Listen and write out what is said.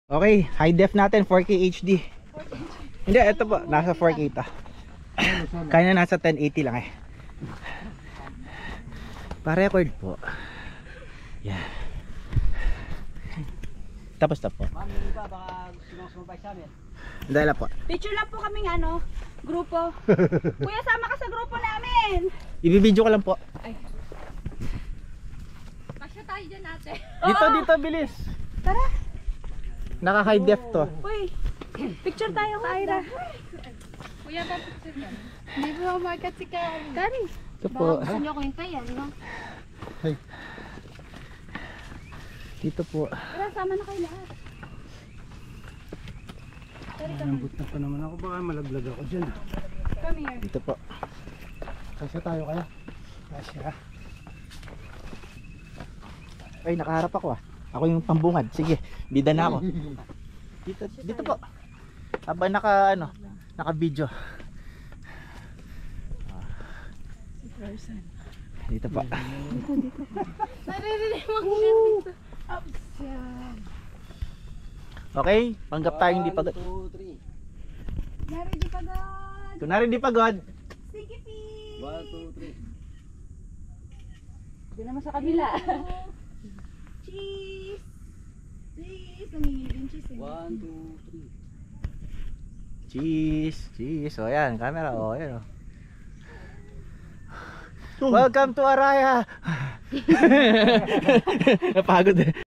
Okay, high def natin 4K HD. Hindi, ito po, nasa 4K to. Kaya nasa 1080 lang eh. Pa-record po. Yan. Tapos na po. Ma'am, hindi ba baka sumabay sa amin? Dahil po. Picture lang po kaming ano, grupo. Kuya, sama ka sa grupo namin. Ibibidyo ko lang po. Pasya tayo dyan ate. Dito, bilis. Tara. Naka high def to. Uy, picture tayo ka Ira. Kuya, papicture ka. Hindi mo makat si Karen. Kari. Ito po. Gusto niyo ko yung tayan, no? Dito po. Tara, sama na kayo lahat. Nambut na pa naman ako, baka malaglag ako dyan. Come here. Dito po. Kasya tayo kaya? Kasya. Ay, nakaharap ako ah. Ako yung pambungad. Sige, bida na ako. Dito po. Habang naka-video. Dito po. Naririnig mo dito. Okay, panggap tayong di pagod. 1, 2, 3. Nari di pagod. Kunwari di pagod. Sige, Pete. 1, 2, 3. Di naman sa kabila. Cheese. Cheese. Nanginginig yung cheese eh. 1, 2, 3. Cheese. O yan, camera. O yan. Welcome to Araya. Napagod eh.